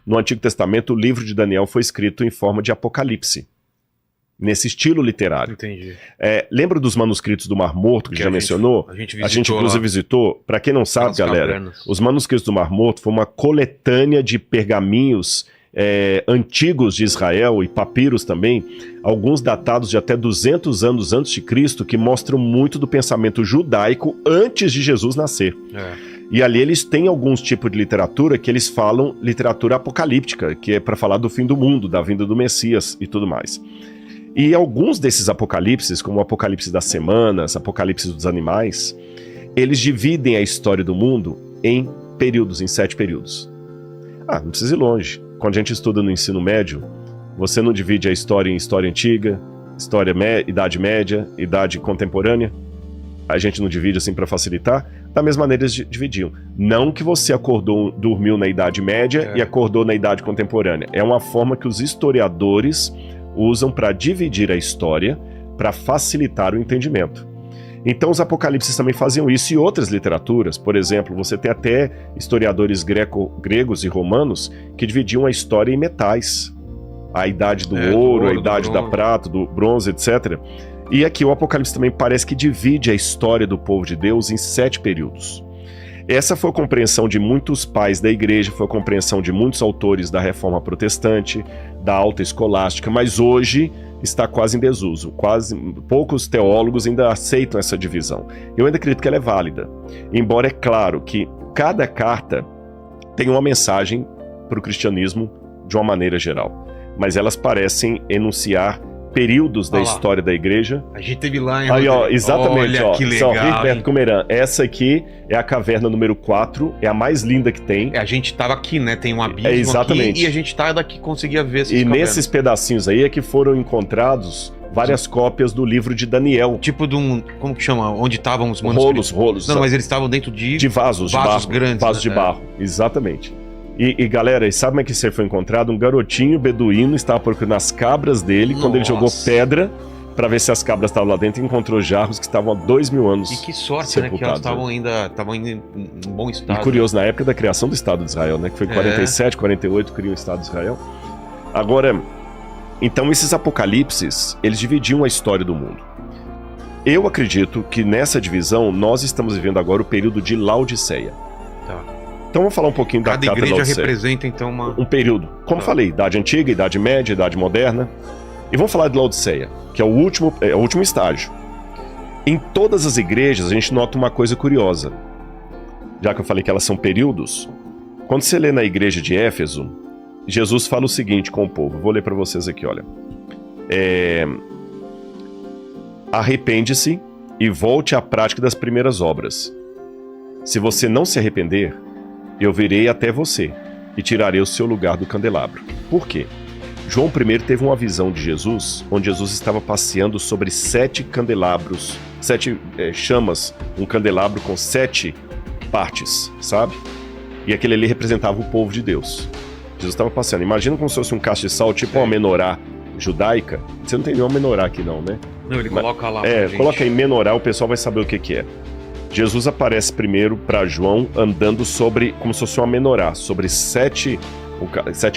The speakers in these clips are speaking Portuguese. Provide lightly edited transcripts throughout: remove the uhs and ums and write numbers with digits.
no Antigo Testamento, o livro de Daniel foi escrito em forma de apocalipse, nesse estilo literário. Entendi. Lembra dos manuscritos do Mar Morto, que já mencionou? A gente inclusive visitou. Para quem não sabe, galera, os manuscritos do Mar Morto foi uma coletânea de pergaminhos antigos de Israel e papiros também, alguns datados de até 200 anos antes de Cristo, que mostram muito do pensamento judaico antes de Jesus nascer. E ali eles têm alguns tipos de literatura que eles falam literatura apocalíptica, que é para falar do fim do mundo, da vinda do Messias e tudo mais. E alguns desses apocalipses, como o Apocalipse das Semanas, Apocalipse dos Animais, eles dividem a história do mundo em períodos, em 7 períodos. Não precisa ir longe. Quando a gente estuda no ensino médio, você não divide a história em história antiga, Idade Média, Idade Contemporânea. A gente não divide assim para facilitar. Da mesma maneira eles dividiam. Não que você dormiu na Idade Média e acordou na Idade Contemporânea. É uma forma que os historiadores usam para dividir a história, para facilitar o entendimento. Então os apocalipses também faziam isso, e outras literaturas, por exemplo, você tem até historiadores gregos e romanos que dividiam a história em metais. A idade do ouro, a idade da prata, do bronze, etc. E aqui o Apocalipse também parece que divide a história do povo de Deus em 7 períodos. Essa foi a compreensão de muitos pais da igreja, foi a compreensão de muitos autores da Reforma Protestante, da Alta Escolástica, mas hoje está quase em desuso. Poucos teólogos ainda aceitam essa divisão. Eu ainda acredito que ela é válida, embora é claro que cada carta tem uma mensagem para o cristianismo de uma maneira geral, mas elas parecem enunciar períodos da história da igreja. A gente teve lá em... Aí, exatamente, olha, que legal, São Rico Comeran. Essa aqui é a caverna número 4, é a mais linda que tem. A gente tava aqui, né? Tem um abismo aqui, e a gente tá daqui, conseguia ver essas cavernas. Nesses pedacinhos aí é que foram encontrados várias cópias do livro de Daniel. Tipo de um... Como que chama? Onde estavam os manuscritos? Rolos. Não, mas eles estavam dentro de vasos de barro, grandes. Vasos de barro, exatamente. E galera, sabe como é que isso aí foi encontrado? Um garotinho beduíno estava procurando as cabras dele. Quando ele jogou pedra para ver se as cabras estavam lá dentro, encontrou jarros que estavam há 2000 anos. E que sorte, né? Que elas estavam ainda em bom estado. E curioso, na época da criação do Estado de Israel, né? Que foi em 47, 48, criou o Estado de Israel. Agora, então esses apocalipses, eles dividiam a história do mundo. Eu acredito que nessa divisão, nós estamos vivendo agora o período de Laodiceia. Então vamos falar um pouquinho da carta de Laodiceia. Cada igreja representa então um período. Como falei, Idade Antiga, Idade Média, Idade Moderna. E vamos falar de Laodiceia, que é o último estágio. Em todas as igrejas a gente nota uma coisa curiosa. Já que eu falei que elas são períodos, quando você lê na igreja de Éfeso, Jesus fala o seguinte com o povo. Vou ler para vocês aqui, olha. Arrepende-se e volte à prática das primeiras obras. Se você não se arrepender, eu virei até você e tirarei o seu lugar do candelabro. Por quê? João I teve uma visão de Jesus, onde Jesus estava passeando sobre 7 candelabros, 7 chamas, um candelabro com 7 partes, sabe? E aquele ali representava o povo de Deus. Jesus estava passeando. Imagina como se fosse um cacho de sal, tipo uma menorá judaica. Você não tem nenhuma menorá aqui não, né? Não, ele coloca lá. Coloca aí menorá, o pessoal vai saber o que é. Jesus aparece primeiro para João andando sobre, como se fosse uma menorá, sobre 7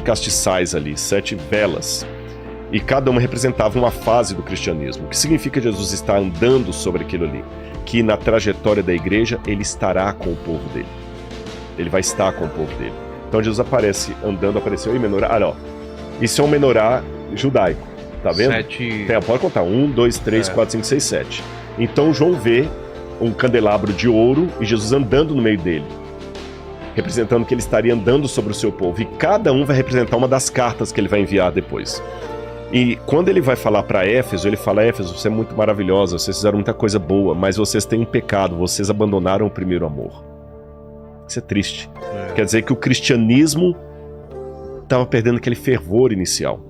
castiçais ali, 7 velas. E cada uma representava uma fase do cristianismo. O que significa Jesus estar andando sobre aquilo ali? Que na trajetória da igreja, ele estará com o povo dele. Ele vai estar com o povo dele. Então Jesus aparece andando, apareceu aí menorá. Isso é um menorá judaico, tá vendo? 7... Pode contar, 1, 2, 3, 4, 5, 6, 7. Então João vê um candelabro de ouro e Jesus andando no meio dele, representando que ele estaria andando sobre o seu povo, e cada um vai representar uma das cartas que ele vai enviar depois. E quando ele vai falar para Éfeso, ele fala: Éfeso, você é muito maravilhosa, vocês fizeram muita coisa boa, mas vocês têm um pecado, vocês abandonaram o primeiro amor. Isso é triste. Quer dizer que o cristianismo estava perdendo aquele fervor inicial.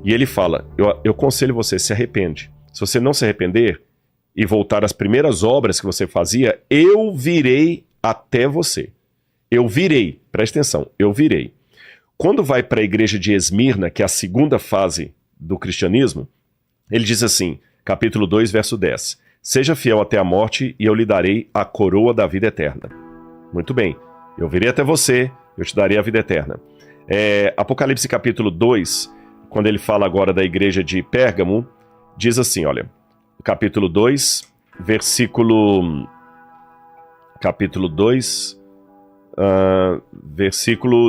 E ele fala: eu aconselho você, se arrepende. Se você não se arrepender e voltar às primeiras obras que você fazia, eu virei até você. Eu virei, presta atenção, eu virei. Quando vai para a igreja de Esmirna, que é a segunda fase do cristianismo, ele diz assim, capítulo 2, verso 10: seja fiel até a morte e eu lhe darei a coroa da vida eterna. Muito bem, eu virei até você, eu te darei a vida eterna. Apocalipse capítulo 2, quando ele fala agora da igreja de Pérgamo, diz assim, olha, capítulo 2, versículo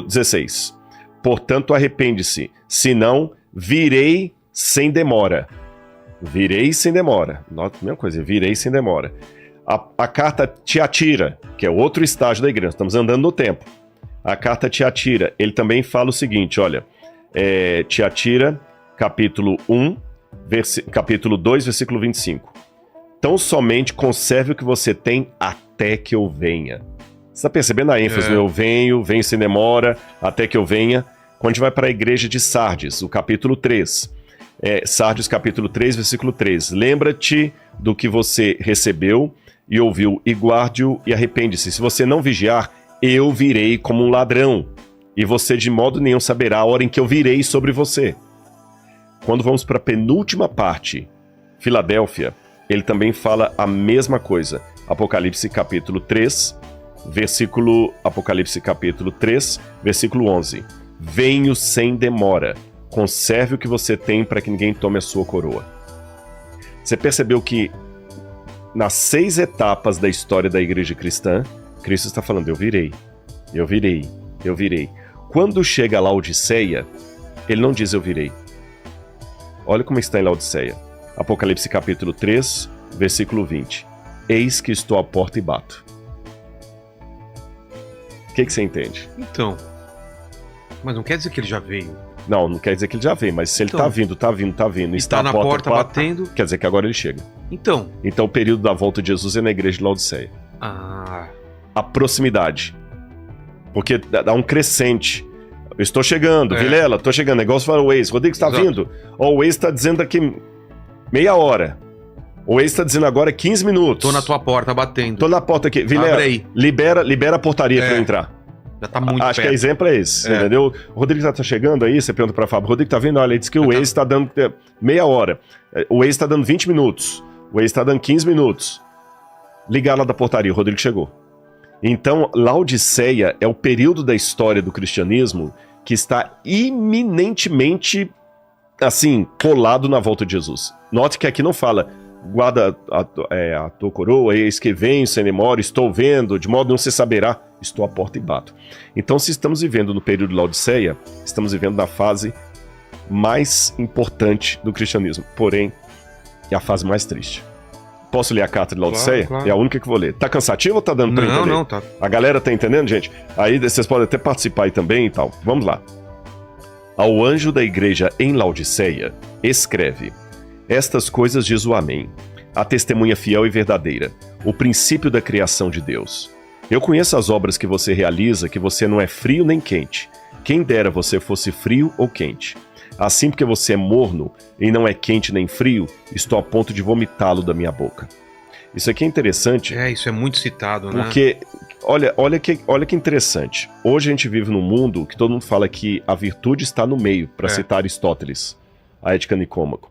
16. Portanto, arrepende-se, senão virei sem demora. Virei sem demora. Nota a mesma coisa, virei sem demora. A carta Tiatira, que é outro estágio da igreja, estamos andando no tempo. A carta Tiatira, ele também fala o seguinte, olha, Tiatira, capítulo 2, versículo 25. Tão somente conserve o que você tem até que eu venha. Você está percebendo a ênfase? Eu venho sem demora, até que eu venha. Quando a gente vai para a igreja de Sardes, o capítulo 3. Sardes, capítulo 3, versículo 3. Lembra-te do que você recebeu e ouviu, e guarde-o e arrepende-se. Se você não vigiar, eu virei como um ladrão, e você de modo nenhum saberá a hora em que eu virei sobre você. Quando vamos para a penúltima parte, Filadélfia, ele também fala a mesma coisa. Apocalipse capítulo 3, versículo 11. Venho sem demora. Conserve o que você tem para que ninguém tome a sua coroa. Você percebeu que nas 6 etapas da história da igreja cristã, Cristo está falando, eu virei. Quando chega a Laodiceia, ele não diz eu virei. Olha como está em Laodiceia. Apocalipse capítulo 3, versículo 20. Eis que estou à porta e bato. O que você entende? Então, mas não quer dizer que ele já veio. Não quer dizer que ele já veio, mas se ele tá vindo, e está na porta batendo, quer dizer que agora ele chega. Então o período da volta de Jesus é na igreja de Laodiceia. A proximidade. Porque dá um crescente. Eu estou chegando, Vilela, estou chegando. Negócio fala o Waze. Rodrigo, está vindo? O Waze está dizendo daqui meia hora. O Waze está dizendo agora 15 minutos. Tô na tua porta batendo. Tô na porta aqui. Vilela, abre aí. Libera a portaria para eu entrar. Já tá muito Acho perto. Que o exemplo é esse, entendeu? O Rodrigo tá chegando aí, você pergunta pra Fábio, Rodrigo tá vindo? Olha, ele disse que o Waze está dando meia hora. O Waze está dando 20 minutos. O Waze está dando 15 minutos. Ligar lá da portaria, o Rodrigo chegou. Então, Laodiceia é o período da história do cristianismo que está iminentemente, assim, colado na volta de Jesus. Note que aqui não fala, guarda a tua coroa, eis que venho, sem demora, estou vendo, de modo não se saberá, estou à porta e bato. Então, se estamos vivendo no período de Laodiceia, estamos vivendo na fase mais importante do cristianismo, porém, é a fase mais triste. Posso ler a carta de Laodiceia? Claro. É a única que vou ler. Tá cansativo ou tá dando pra entender? Não, tá. A galera tá entendendo, gente? Aí vocês podem até participar aí também e tal. Vamos lá. Ao anjo da igreja em Laodiceia, escreve: estas coisas diz o Amém, a testemunha fiel e verdadeira, o princípio da criação de Deus. Eu conheço as obras que você realiza, que você não é frio nem quente. Quem dera você fosse frio ou quente. Assim, porque você é morno e não é quente nem frio, estou a ponto de vomitá-lo da minha boca. Isso aqui é interessante. Isso é muito citado, né? Porque, olha que interessante. Hoje a gente vive num mundo que todo mundo fala que a virtude está no meio, para citar Aristóteles, a Ética Nicômaco.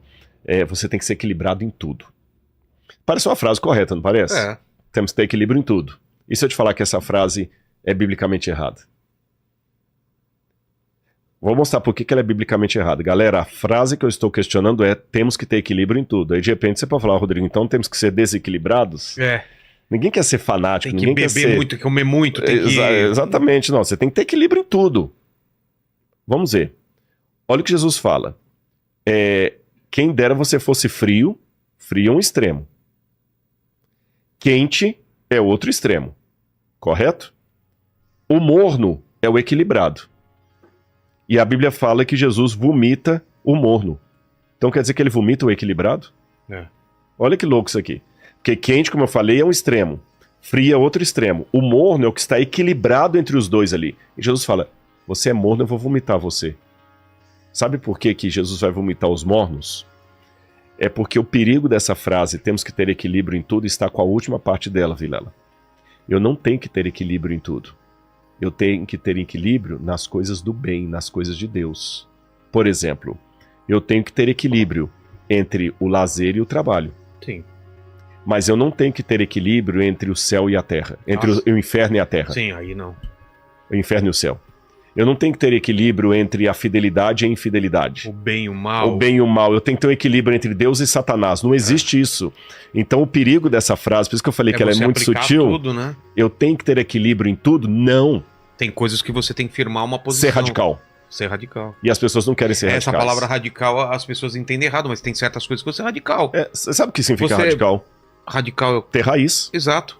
Você tem que ser equilibrado em tudo. Parece uma frase correta, não parece? Temos que ter equilíbrio em tudo. E se eu te falar que essa frase é biblicamente errada? Vou mostrar por que ela é biblicamente errada. Galera, a frase que eu estou questionando é temos que ter equilíbrio em tudo. Aí de repente você pode falar, Rodrigo, então temos que ser desequilibrados? Ninguém quer ser fanático. Tem que ninguém beber muito, comer muito. Exatamente, não. Você tem que ter equilíbrio em tudo. Vamos ver. Olha o que Jesus fala. Quem dera você fosse frio, frio é um extremo. Quente é outro extremo. Correto? O morno é o equilibrado. E a Bíblia fala que Jesus vomita o morno. Então quer dizer que ele vomita o equilibrado? Olha que louco isso aqui. Porque quente, como eu falei, é um extremo. Frio é outro extremo. O morno é o que está equilibrado entre os dois ali. E Jesus fala, você é morno, eu vou vomitar você. Sabe por que Jesus vai vomitar os mornos? É porque o perigo dessa frase, temos que ter equilíbrio em tudo, está com a última parte dela, Vilela. Eu não tenho que ter equilíbrio em tudo. Eu tenho que ter equilíbrio nas coisas do bem, nas coisas de Deus. Por exemplo, eu tenho que ter equilíbrio entre o lazer e o trabalho. Sim. Mas eu não tenho que ter equilíbrio entre o céu e a terra, entre o inferno e a terra. Sim, aí não. O inferno e o céu. Eu não tenho que ter equilíbrio entre a fidelidade e a infidelidade. O bem e o mal. O bem e o mal. Eu tenho que ter um equilíbrio entre Deus e Satanás. Não existe isso. Então o perigo dessa frase, por isso que eu falei que ela é muito sutil. Tudo, né? Eu tenho que ter equilíbrio em tudo? Não. Tem coisas que você tem que firmar uma posição. Ser radical. Ser radical. E as pessoas não querem ser radicais. Essa palavra radical as pessoas entendem errado, mas tem certas coisas que você é radical. Você sabe o que significa radical? Radical. Ter raiz. Exato.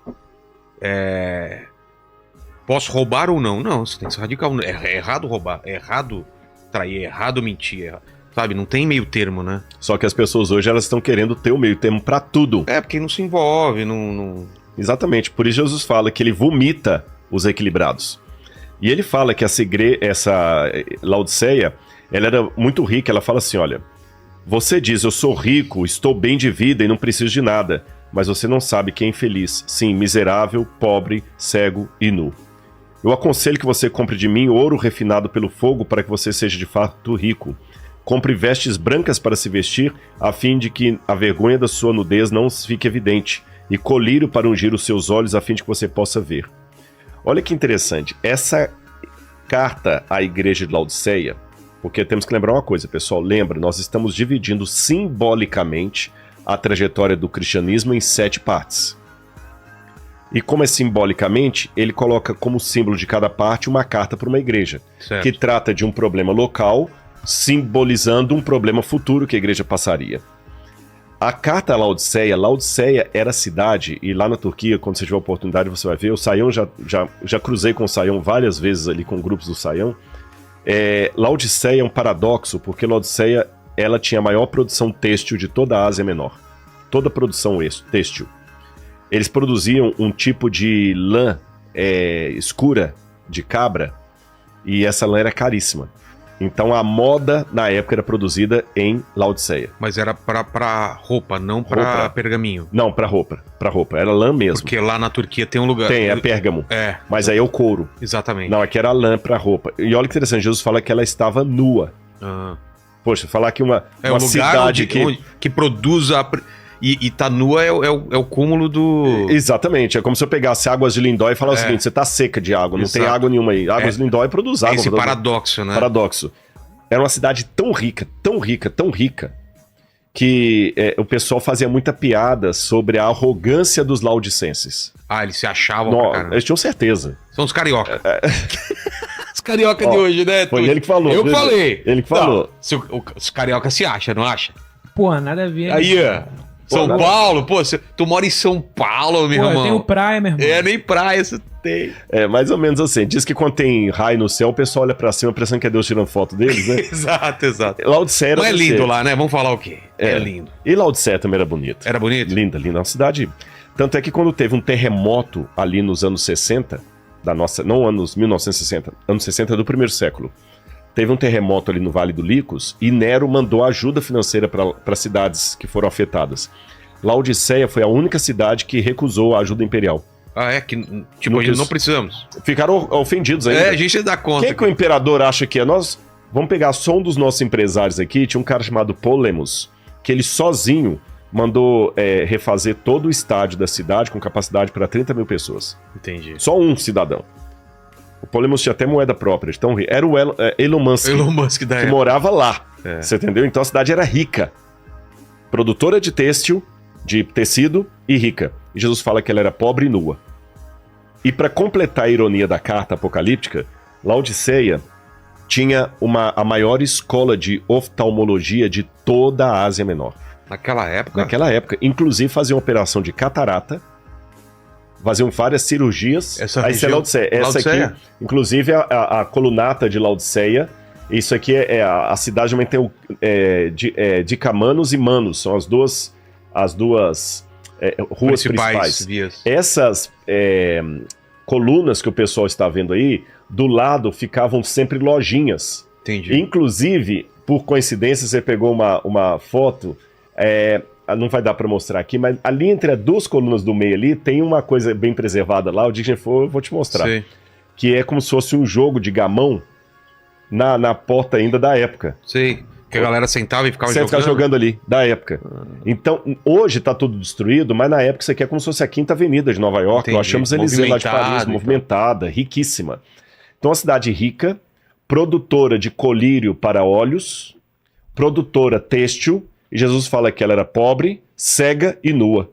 Posso roubar ou não? Não, você tem que ser radical. É errado roubar, é errado trair, é errado mentir. Sabe, não tem meio termo, né? Só que as pessoas hoje elas estão querendo ter o meio termo pra tudo. Porque não se envolve, não... Exatamente, por isso Jesus fala que ele vomita os equilibrados. E ele fala que essa Laodiceia, ela era muito rica, ela fala assim, olha, você diz, eu sou rico, estou bem de vida e não preciso de nada, mas você não sabe quem é infeliz, sim, miserável, pobre, cego e nu. Eu aconselho que você compre de mim ouro refinado pelo fogo para que você seja de fato rico. Compre vestes brancas para se vestir, a fim de que a vergonha da sua nudez não fique evidente, e colírio para ungir os seus olhos, a fim de que você possa ver. Olha que interessante, essa carta à igreja de Laodiceia, porque temos que lembrar uma coisa, pessoal, lembra, nós estamos dividindo simbolicamente a trajetória do cristianismo em 7 partes. E como é simbolicamente, ele coloca como símbolo de cada parte uma carta para uma igreja, certo, que trata de um problema local, simbolizando um problema futuro que a igreja passaria. A carta a Laodiceia era a cidade, e lá na Turquia, quando você tiver a oportunidade, você vai ver, o Saião, já cruzei com o Saião várias vezes ali com grupos do Saião. Laodiceia é um paradoxo, porque Laodiceia ela tinha a maior produção têxtil de toda a Ásia Menor. Toda a produção têxtil. Eles produziam um tipo de lã escura, de cabra, e essa lã era caríssima. Então a moda na época era produzida em Laodiceia. Mas era pra roupa, não pra pergaminho. Não, pra roupa. Era lã mesmo. Porque lá na Turquia tem um lugar... Tem, é pérgamo. Mas aí é o couro. Exatamente. Não, aqui era lã pra roupa. E olha que interessante, Jesus fala que ela estava nua. Poxa, falar que uma cidade que produz a... E tá nua é o cúmulo do... Exatamente, é como se eu pegasse Águas de Lindóia e falasse o seguinte, você tá seca de água, não tem água nenhuma aí. Águas de Lindóia produz água. Esse paradoxo, né? Paradoxo. Era uma cidade tão rica, que o pessoal fazia muita piada sobre a arrogância dos laodicenses. Eles se achavam, cara. Eles tinham certeza. São os carioca. Os carioca de hoje, né? Foi ele que falou. Eu falei. Ele que falou. Os carioca se acha, não acha? Pô, nada a ver. Aí, São Paulo, pô, tu mora em São Paulo, meu irmão. Eu tenho praia, meu irmão. Nem praia você tem. Mais ou menos assim. Diz que quando tem raio no céu, o pessoal olha pra cima pensando que é Deus tirando foto deles, né? Exato. Laodiceia era... Não é lindo lá, né? Vamos falar o quê? É lindo. E Laodiceia também era bonito. Era bonito? Linda. Uma cidade... Tanto é que quando teve um terremoto ali nos anos 60, não anos 1960, anos 60 do primeiro século, teve um terremoto ali no Vale do Licos e Nero mandou ajuda financeira para cidades que foram afetadas. Laodiceia foi a única cidade que recusou a ajuda imperial. Não precisamos. Ficaram ofendidos ainda. A gente dá conta. Quem que o imperador acha que é? Nós vamos pegar só um dos nossos empresários aqui, tinha um cara chamado Polemos, que ele sozinho mandou refazer todo o estádio da cidade com capacidade para 30 mil pessoas. Entendi. Só um cidadão. O Polemos tinha até moeda própria, tão rico. Era o Elon Musk da que época. morava lá. Você entendeu? Então a cidade era rica. Produtora de têxtil, de tecido e rica. E Jesus fala que ela era pobre e nua. E para completar a ironia da carta apocalíptica, Laodiceia tinha a maior escola de oftalmologia de toda a Ásia Menor. Naquela época? Naquela época. Inclusive faziam operação de catarata, faziam várias cirurgias. Essa é Laodiceia. Essa aqui, inclusive, a colunata de Laodiceia. Isso aqui a cidade também tem Dicamanos e Manos. São as duas ruas principais. Vias. Essas colunas que o pessoal está vendo aí, do lado ficavam sempre lojinhas. Entendi. Inclusive, por coincidência, você pegou uma foto, não vai dar para mostrar aqui, mas ali entre as duas colunas do meio ali, tem uma coisa bem preservada lá, o dia que for eu vou te mostrar. Sim. Que é como se fosse um jogo de gamão na porta ainda da época. Sim. Que a galera sentava e ficava jogando ali, da época. Então, hoje tá tudo destruído, mas na época isso aqui é como se fosse a Quinta Avenida de Nova York. Entendi. Nós achamos Élysée lá de Paris, movimentada, riquíssima. Então, uma cidade rica, produtora de colírio para óleos, produtora têxtil, e Jesus fala que ela era pobre, cega e nua.